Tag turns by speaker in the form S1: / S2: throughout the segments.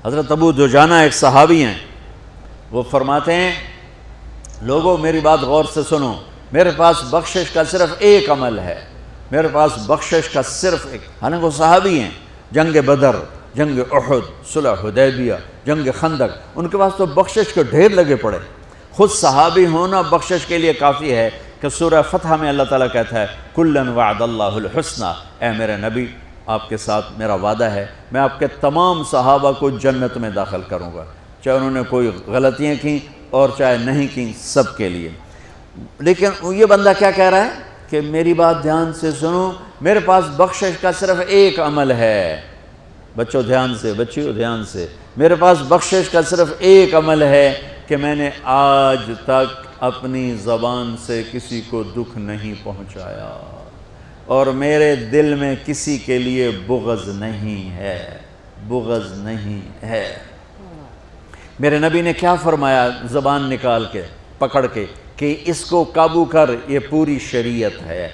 S1: حضرت ابو دجانہ ایک صحابی ہیں، وہ فرماتے ہیں لوگوں میری بات غور سے سنو، میرے پاس بخشش کا صرف ایک عمل ہے، میرے پاس بخشش کا صرف ایک، حالانکہ وہ صحابی ہیں، جنگ بدر، جنگ احد، صلح حدیبیہ، جنگ خندق، ان کے پاس تو بخشش کے ڈھیر لگے پڑے۔ خود صحابی ہونا بخشش کے لیے کافی ہے کہ سورہ فتح میں اللہ تعالیٰ کہتا ہے کُلًا وعد اللہ الحسنى، اے میرے نبی آپ کے ساتھ میرا وعدہ ہے، میں آپ کے تمام صحابہ کو جنت میں داخل کروں گا، چاہے انہوں نے کوئی غلطیاں کیں اور چاہے نہیں کیں، سب کے لیے۔ لیکن یہ بندہ کیا کہہ رہا ہے کہ میری بات دھیان سے سنو، میرے پاس بخشش کا صرف ایک عمل ہے، بچوں دھیان سے، بچیوں دھیان سے، میرے پاس بخشش کا صرف ایک عمل ہے کہ میں نے آج تک اپنی زبان سے کسی کو دکھ نہیں پہنچایا اور میرے دل میں کسی کے لیے بغض نہیں ہے، بغض نہیں ہے۔ میرے نبی نے کیا فرمایا زبان نکال کے پکڑ کے کہ اس کو قابو کر، یہ پوری شریعت ہے۔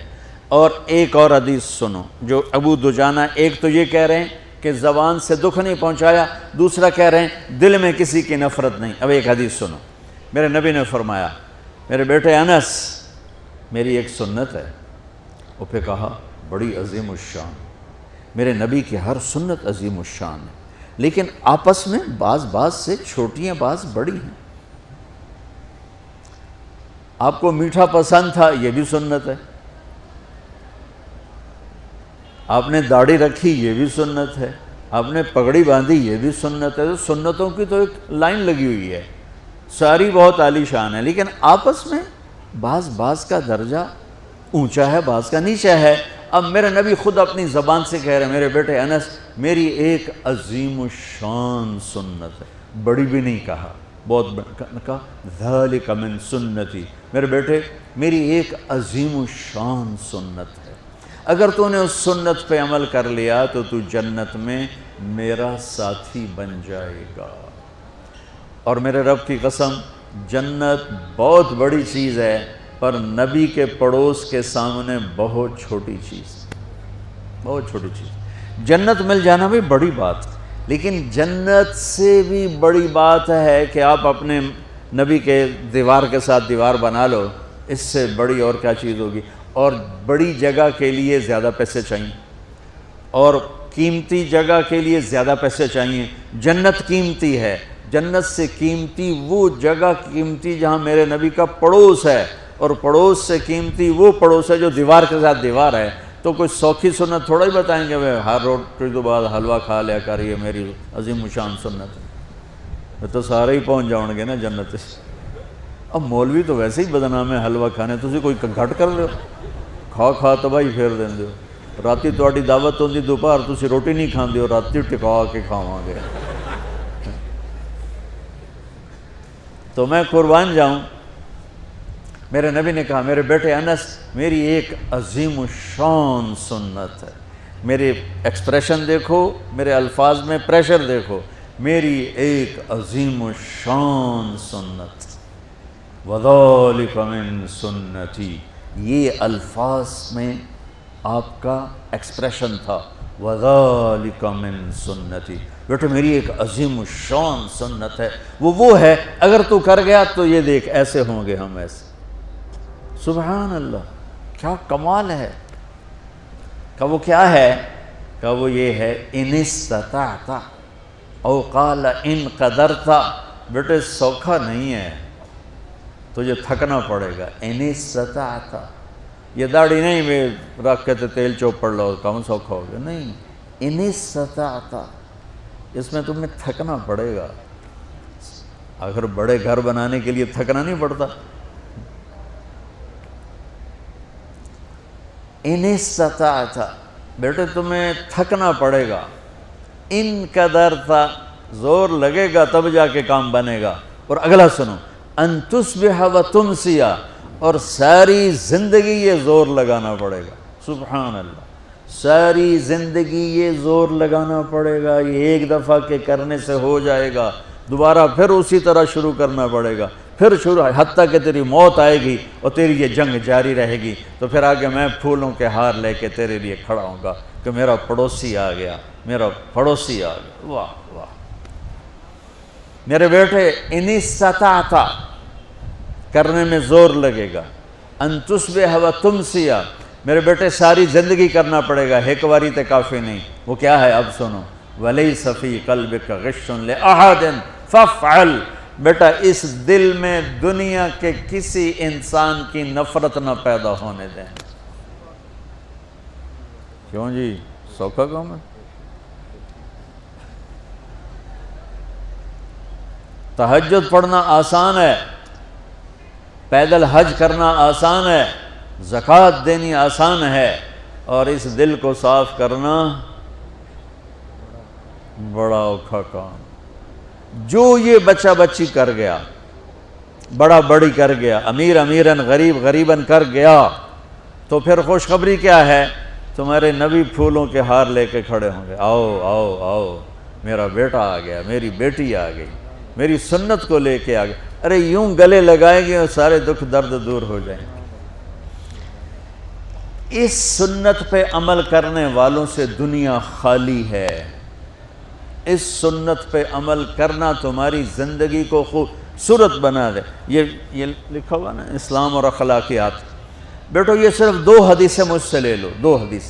S1: اور ایک اور حدیث سنو جو ابو دجانہ، ایک تو یہ کہہ رہے ہیں کہ زبان سے دکھ نہیں پہنچایا، دوسرا کہہ رہے ہیں دل میں کسی کی نفرت نہیں۔ اب ایک حدیث سنو، میرے نبی نے فرمایا میرے بیٹے انس میری ایک سنت ہے، وہ پہ کہا بڑی عظیم الشان، میرے نبی کی ہر سنت عظیم الشان ہے، لیکن آپس میں بعض سے چھوٹیاں بعض بڑی ہیں۔ آپ کو میٹھا پسند تھا، یہ بھی سنت ہے، آپ نے داڑھی رکھی، یہ بھی سنت ہے، آپ نے پگڑی باندھی، یہ بھی سنت ہے۔ سنتوں کی تو ایک لائن لگی ہوئی ہے، ساری بہت عالی شان ہے، لیکن آپس میں بعض کا درجہ اونچا ہے، بعض کا نیچا ہے۔ اب میرے نبی خود اپنی زبان سے کہہ رہے ہیں میرے بیٹے انس میری ایک عظیم الشان سنت ہے، بڑی بھی نہیں کہا، بہت کہا ذالک من سنتی، میرے بیٹے میری ایک عظیم الشان سنت ہے، اگر تو نے اس سنت پہ عمل کر لیا تو تو جنت میں میرا ساتھی بن جائے گا۔ اور میرے رب کی قسم جنت بہت بڑی چیز ہے، پر نبی کے پڑوس کے سامنے بہت چھوٹی چیز، بہت چھوٹی چیز۔ جنت مل جانا بھی بڑی بات، لیکن جنت سے بھی بڑی بات ہے کہ آپ اپنے نبی کے دیوار کے ساتھ دیوار بنا لو، اس سے بڑی اور کیا چیز ہوگی؟ اور بڑی جگہ کے لیے زیادہ پیسے چاہیے، اور قیمتی جگہ کے لیے زیادہ پیسے چاہیے۔ جنت قیمتی ہے، جنت سے قیمتی وہ جگہ قیمتی جہاں میرے نبی کا پڑوس ہے، اور پڑوس سے قیمتی وہ پڑوس ہے جو دیوار کے ساتھ دیوار ہے۔ تو کوئی سوکھی سنت تھوڑا ہی بتائیں گے ہر روٹی کے بعد حلوہ کھا لیا کر، یہ میری عظیم الشان سنت ہے، تو سارے ہی پہنچ جاؤ گے نا جنت سے۔ اب مولوی تو ویسے ہی بدنام ہے حلوہ کھانے، تسی کوئی گھٹ کر لو، کھا تباہی پھیر دیندے ہو۔ راتی تہاڈی دعوت ہوندی دوپہر تسی روٹی نہیں کھاندے ہو، راتی ٹکا کے کھاواں گے۔ تو میں قربان جاؤں، میرے نبی نے کہا میرے بیٹے انس میری ایک عظیم الشان سنت ہے، میرے ایکسپریشن دیکھو، میرے الفاظ میں پریشر دیکھو، میری ایک عظیم الشان سنت، وَذَلِكَ مِن سُنَّتِي، یہ الفاظ میں آپ کا ایکسپریشن تھا، وَذَلِكَ مِن سُنَّتِي، بیٹے میری ایک عظیم الشان سنت ہے، وہ ہے اگر تو کر گیا تو یہ دیکھ ایسے ہوں گے ہم، ایسے۔ سبحان اللہ، کیا کمال ہے۔ کہ وہ کیا ہے؟ کہ وہ یہ ہے ان استطعت او قال ان قدرت، بیٹے سوکھا نہیں ہے، تجھے تھکنا پڑے گا۔ ان استطعت، یہ داڑھی نہیں میں رکھ کے تیل چوپڑ لو کم سوکھا ہو گیا، نہیں، ان استطعت، اس میں تمہیں تھکنا پڑے گا۔ اگر بڑے گھر بنانے کے لیے تھکنا نہیں پڑتا؟ ان استطعت، بیٹے تمہیں تھکنا پڑے گا۔ ان قدرت، زور لگے گا تب جا کے کام بنے گا۔ اور اگلا سنو، ان تصبح و تمسی، اور ساری زندگی یہ زور لگانا پڑے گا۔ سبحان اللہ، ساری زندگی یہ زور لگانا پڑے گا، یہ ایک دفعہ کے کرنے سے ہو جائے گا، دوبارہ پھر اسی طرح شروع کرنا پڑے گا، پھر شروع حتیٰ کہ تیری موت آئے گی اور تیری یہ جنگ جاری رہے گی، تو پھر آگے میں پھولوں کے ہار لے کے تیرے لیے کھڑا ہوں گا کہ میرا پڑوسی آ گیا، میرا پڑوسی آ گیا۔ واہ واہ، میرے بیٹے ان استطعت کرنے میں زور لگے گا، ان تصبح و تمسیہ، میرے بیٹے ساری زندگی کرنا پڑے گا، ایک واری تے کافی نہیں۔ وہ کیا ہے اب سنو، وَلَيْسَ فِي قَلْبِكَ غِشٌّ لِأَحَدٍ فَافْعَلْ، بیٹا اس دل میں دنیا کے کسی انسان کی نفرت نہ پیدا ہونے دیں۔ کیوں جی سوکھا کام ہے؟ تہجد پڑھنا آسان ہے، پیدل حج کرنا آسان ہے، زکوٰۃ دینی آسان ہے، اور اس دل کو صاف کرنا بڑا اوکھا کام۔ جو یہ بچہ بچی کر گیا، بڑا بڑی کر گیا، امیر امیراً غریب غریباً کر گیا، تو پھر خوشخبری کیا ہے؟ تمہارے نبی پھولوں کے ہار لے کے کھڑے ہوں گے، آؤ آؤ آؤ میرا بیٹا آ گیا، میری بیٹی آ گئی، میری سنت کو لے کے آ گئے۔ ارے یوں گلے لگائیں گے اور سارے دکھ درد دور ہو جائیں گے۔ اس سنت پہ عمل کرنے والوں سے دنیا خالی ہے۔ اس سنت پہ عمل کرنا تمہاری زندگی کو خوبصورت بنا دے۔ یہ لکھا ہوا نا اسلام اور اخلاقیات، بیٹو یہ صرف 2 حدیثیں مجھ سے لے لو، 2 حدیث۔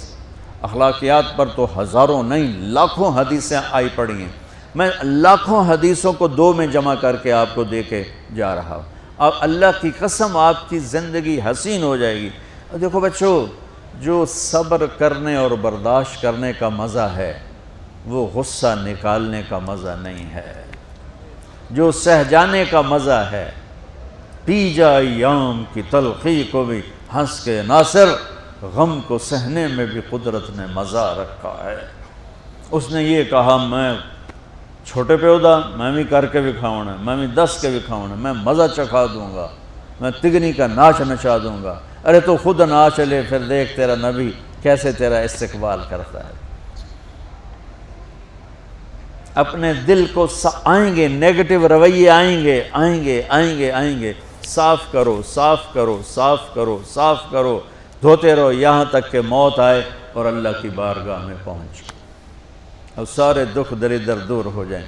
S1: اخلاقیات پر تو ہزاروں نہیں لاکھوں حدیثیں آئی پڑی ہیں، میں لاکھوں حدیثوں کو 2 میں جمع کر کے آپ کو دے کے جا رہا ہوں۔ اب اللہ کی قسم آپ کی زندگی حسین ہو جائے گی۔ دیکھو بچوں، جو صبر کرنے اور برداشت کرنے کا مزہ ہے وہ غصہ نکالنے کا مزہ نہیں ہے۔ جو سہ جانے کا مزہ ہے، پی جا ایام کی تلخی کو بھی ہنس کے ناصر، غم کو سہنے میں بھی قدرت نے مزہ رکھا ہے۔ اس نے یہ کہا میں چھوٹے پیودا میں بھی کر کے دکھاؤں، میں بھی دس کے دکھاؤں، میں مزہ چکھا دوں گا، میں تگنی کا ناچ نچا دوں گا۔ ارے تو خود ناچ لے، پھر دیکھ تیرا نبی کیسے تیرا استقبال کرتا ہے۔ اپنے دل کو آئیں گے نیگیٹو رویے، آئیں گے آئیں گے آئیں گے آئیں گے، صاف کرو صاف کرو صاف کرو صاف کرو، دھوتے رہو یہاں تک کہ موت آئے اور اللہ کی بارگاہ میں پہنچ اور سارے دکھ دردر دور ہو جائیں۔